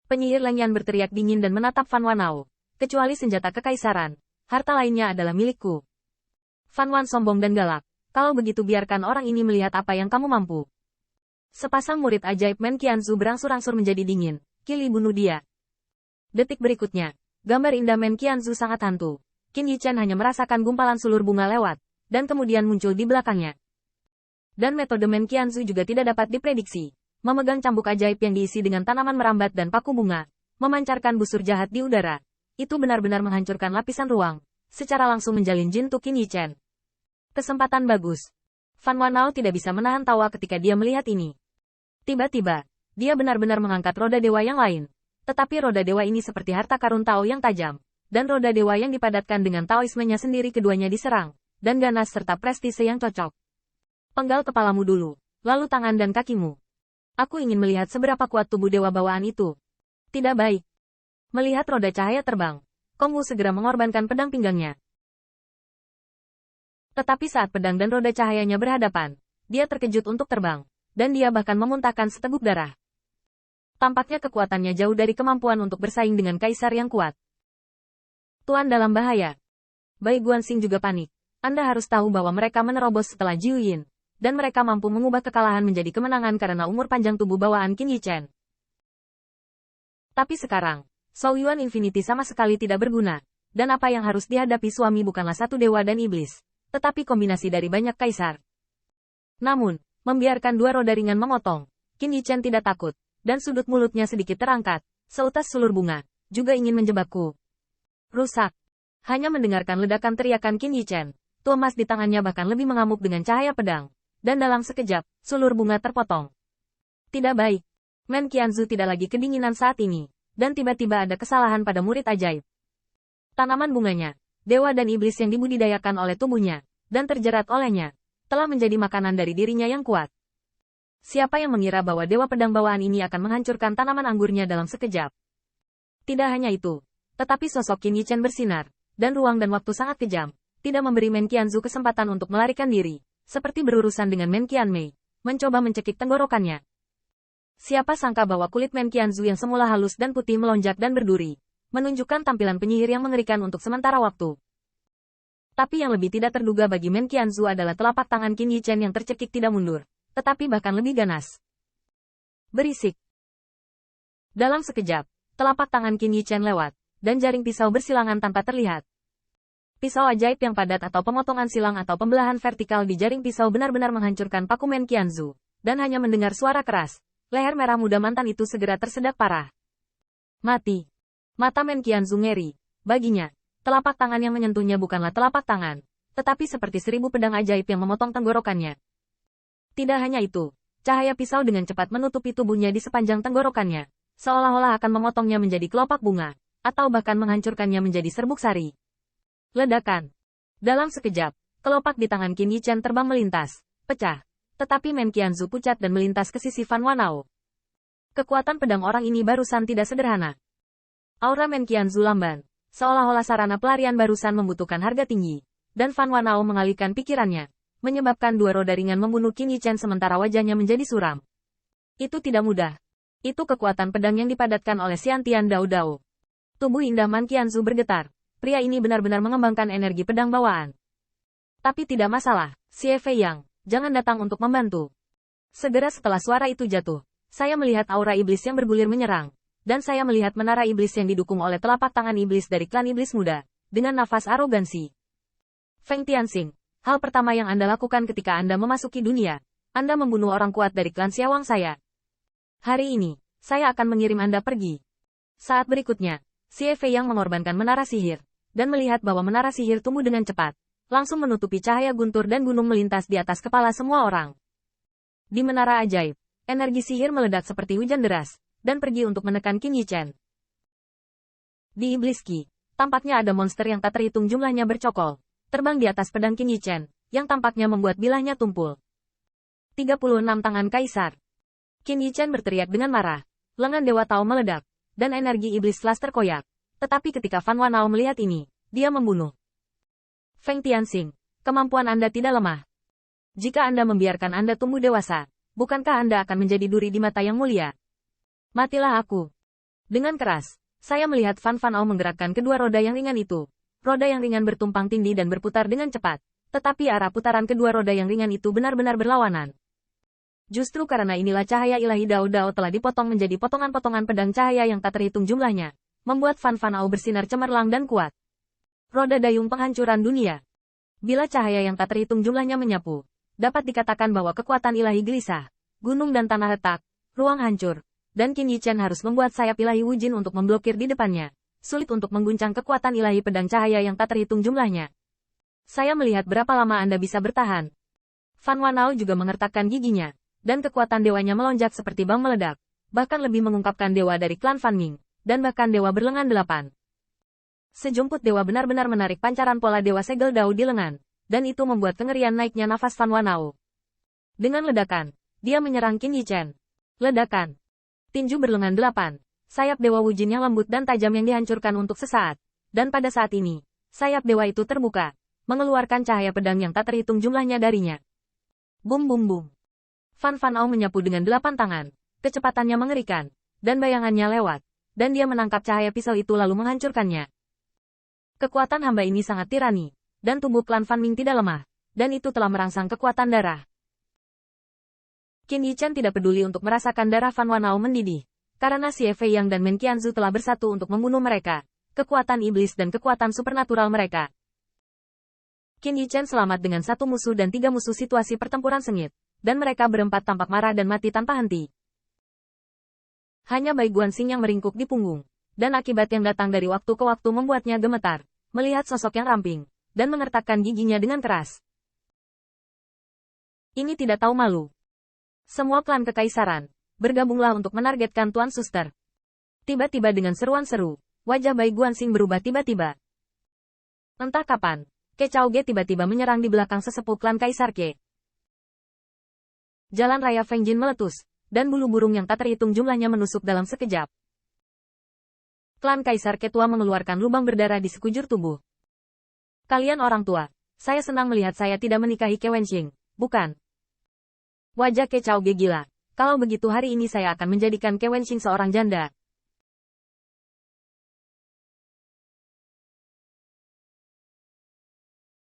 Penyihir Lengyan berteriak dingin dan menatap Fan Wanao. Kecuali senjata kekaisaran, harta lainnya adalah milikku. Fan Wan sombong dan galak. Kalau begitu biarkan orang ini melihat apa yang kamu mampu. Sepasang murid ajaib Men Qianzu berangsur-angsur menjadi dingin. Kili bunuh dia. Detik berikutnya, gambar indah Men Qianzu sangat hantu. Qin Yichen hanya merasakan gumpalan sulur bunga lewat, dan kemudian muncul di belakangnya. Dan metode Men Qianzu juga tidak dapat diprediksi. Memegang cambuk ajaib yang diisi dengan tanaman merambat dan paku bunga, memancarkan busur jahat di udara. Itu benar-benar menghancurkan lapisan ruang, secara langsung menjalin jin Qin Yichen. Kesempatan bagus. Fan Wanao tidak bisa menahan tawa ketika dia melihat ini. Tiba-tiba, dia benar-benar mengangkat roda dewa yang lain. Tetapi roda dewa ini seperti harta karun Tao yang tajam, dan roda dewa yang dipadatkan dengan Taoismenya sendiri keduanya diserang, dan ganas serta prestise yang cocok. Penggal kepalamu dulu, lalu tangan dan kakimu. Aku ingin melihat seberapa kuat tubuh dewa bawaan itu. Tidak baik. Melihat roda cahaya terbang, Kong Wu segera mengorbankan pedang pinggangnya. Tetapi saat pedang dan roda cahayanya berhadapan, dia terkejut untuk terbang, dan dia bahkan memuntahkan seteguk darah. Tampaknya kekuatannya jauh dari kemampuan untuk bersaing dengan kaisar yang kuat. Tuan dalam bahaya. Bai Guanxing juga panik. Anda harus tahu bahwa mereka menerobos setelah Jiu Yin, dan mereka mampu mengubah kekalahan menjadi kemenangan karena umur panjang tubuh bawaan Qin Yichen. Tapi sekarang, Shou Yuan Infinity sama sekali tidak berguna, dan apa yang harus dihadapi suami bukanlah satu dewa dan iblis, tetapi kombinasi dari banyak kaisar. Namun, membiarkan dua roda ringan memotong, Qin Yichen tidak takut, dan sudut mulutnya sedikit terangkat, seutas sulur bunga, juga ingin menjebakku. Rusak. Hanya mendengarkan ledakan teriakan Qin Yichen, tuas di tangannya bahkan lebih mengamuk dengan cahaya pedang. Dan dalam sekejap, sulur bunga terpotong. Tidak baik. Men Qianzu tidak lagi kedinginan saat ini, dan tiba-tiba ada kesalahan pada murid ajaib. Tanaman bunganya, dewa dan iblis yang dibudidayakan oleh tubuhnya, dan terjerat olehnya, telah menjadi makanan dari dirinya yang kuat. Siapa yang mengira bahwa dewa pedang bawaan ini akan menghancurkan tanaman anggurnya dalam sekejap? Tidak hanya itu, tetapi sosok Qin Yichen bersinar, dan ruang dan waktu sangat kejam, tidak memberi Men Qianzu kesempatan untuk melarikan diri. Seperti berurusan dengan Men Qianmei, mencoba mencekik tenggorokannya. Siapa sangka bahwa kulit Men Qianzu yang semula halus dan putih melonjak dan berduri, menunjukkan tampilan penyihir yang mengerikan untuk sementara waktu. Tapi yang lebih tidak terduga bagi Men Qianzu adalah telapak tangan Qin Yichen yang tercekik tidak mundur, tetapi bahkan lebih ganas. Berisik. Dalam sekejap, telapak tangan Qin Yichen lewat, dan jaring pisau bersilangan tanpa terlihat. Pisau ajaib yang padat atau pemotongan silang atau pembelahan vertikal di jaring pisau benar-benar menghancurkan paku Men Qianzu, dan hanya mendengar suara keras, leher merah muda mantan itu segera tersedak parah. Mati. Mata Men Qianzu ngeri. Baginya, telapak tangan yang menyentuhnya bukanlah telapak tangan, tetapi seperti 1000 pedang ajaib yang memotong tenggorokannya. Tidak hanya itu, cahaya pisau dengan cepat menutupi tubuhnya di sepanjang tenggorokannya, seolah-olah akan memotongnya menjadi kelopak bunga, atau bahkan menghancurkannya menjadi serbuk sari. Ledakan. Dalam sekejap, kelopak di tangan Qin Yichen terbang melintas, pecah. Tetapi Men Qianzu pucat dan melintas ke sisi Fan Wanao. Kekuatan pedang orang ini barusan tidak sederhana. Aura Men Qianzu lamban, seolah-olah sarana pelarian barusan membutuhkan harga tinggi, dan Fan Wanao mengalihkan pikirannya, menyebabkan dua roda ringan membunuh Qin Yichen sementara wajahnya menjadi suram. Itu tidak mudah. Itu kekuatan pedang yang dipadatkan oleh Xiantian Dao Dao. Tubuh indah Man Qianzu bergetar. Pria ini benar-benar mengembangkan energi pedang bawaan. Tapi tidak masalah, Xie Fei Yang, jangan datang untuk membantu. Segera setelah suara itu jatuh, saya melihat aura iblis yang bergulir menyerang, dan saya melihat menara iblis yang didukung oleh telapak tangan iblis dari klan iblis muda, dengan nafas arogansi. Feng Tianxing, hal pertama yang Anda lakukan ketika Anda memasuki dunia, Anda membunuh orang kuat dari klan Xiawang saya. Hari ini, saya akan mengirim Anda pergi. Saat berikutnya, Xie Fei yang mengorbankan menara sihir, dan melihat bahwa menara sihir tumbuh dengan cepat, langsung menutupi cahaya guntur dan gunung melintas di atas kepala semua orang. Di menara ajaib, energi sihir meledak seperti hujan deras, dan pergi untuk menekan Qin Yichen. Di Iblis Qi, tampaknya ada monster yang tak terhitung jumlahnya bercokol, terbang di atas pedang Qin Yichen, yang tampaknya membuat bilahnya tumpul. 36 tangan kaisar. Qin Yichen berteriak dengan marah, lengan Dewa Tao meledak, dan energi iblis Flash terkoyak. Tetapi ketika Fan Wanao melihat ini, dia membunuh. Feng Tianxing, kemampuan Anda tidak lemah. Jika Anda membiarkan Anda tumbuh dewasa, bukankah Anda akan menjadi duri di mata yang mulia? Matilah aku. Dengan keras, saya melihat Fan Fanao menggerakkan kedua roda yang ringan itu. Roda yang ringan bertumpang tindih dan berputar dengan cepat. Tetapi arah putaran kedua roda yang ringan itu benar-benar berlawanan. Justru karena inilah cahaya ilahi Dao Dao telah dipotong menjadi potongan-potongan pedang cahaya yang tak terhitung jumlahnya, membuat Fan Fanao bersinar cemerlang dan kuat. Roda dayung penghancuran dunia. Bila cahaya yang tak terhitung jumlahnya menyapu, dapat dikatakan bahwa kekuatan ilahi gelisah, gunung dan tanah retak, ruang hancur, dan Qin Yichen harus membuat sayap ilahi Wujin untuk memblokir di depannya. Sulit untuk mengguncang kekuatan ilahi pedang cahaya yang tak terhitung jumlahnya. Saya melihat berapa lama Anda bisa bertahan. Fan Wanao juga mengertakkan giginya, dan kekuatan dewanya melonjak seperti bang meledak, bahkan lebih mengungkapkan dewa dari klan Fan Ming, dan bahkan dewa berlengan 8. Sejumput dewa benar-benar menarik pancaran pola dewa segel Dao di lengan, dan itu membuat kengerian naiknya nafas Fan Wanao. Dengan ledakan, dia menyerang Qin Yichen. Ledakan. Tinju berlengan 8. Sayap dewa Wujin yang lembut dan tajam yang dihancurkan untuk sesaat. Dan pada saat ini, sayap dewa itu terbuka, mengeluarkan cahaya pedang yang tak terhitung jumlahnya darinya. Bum bum bum. Fan Fanao menyapu dengan 8 tangan. Kecepatannya mengerikan, dan bayangannya lewat, dan dia menangkap cahaya pisau itu lalu menghancurkannya. Kekuatan hamba ini sangat tirani, dan tubuh klan Fan Ming tidak lemah, dan itu telah merangsang kekuatan darah. Qin Yichen tidak peduli untuk merasakan darah Fan Wanao mendidih, karena Xie Fei Yang dan Men Qianzu telah bersatu untuk membunuh mereka, kekuatan iblis dan kekuatan supernatural mereka. Qin Yichen selamat dengan 1 musuh dan 3 musuh situasi pertempuran sengit, dan mereka berempat tampak marah dan mati tanpa henti. Hanya Bai Guanxing yang meringkuk di punggung, dan akibat yang datang dari waktu ke waktu membuatnya gemetar, melihat sosok yang ramping, dan mengertakkan giginya dengan keras. Ini tidak tahu malu. Semua klan kekaisaran, bergabunglah untuk menargetkan Tuan Suster. Tiba-tiba dengan seruan seru, wajah Bai Guanxing berubah tiba-tiba. Entah kapan, Ke Chao Ge tiba-tiba menyerang di belakang sesepuh klan Kaisar Ke. Jalan raya Feng Jin meletus, dan bulu burung yang tak terhitung jumlahnya menusuk dalam sekejap. Klan Kaisar Ke tua mengeluarkan lubang berdarah di sekujur tubuh. Kalian orang tua, saya senang melihat saya tidak menikahi Ke Wenxing, bukan? Wajah Ke Chao Ge gila. Kalau begitu hari ini saya akan menjadikan Ke Wenxing seorang janda,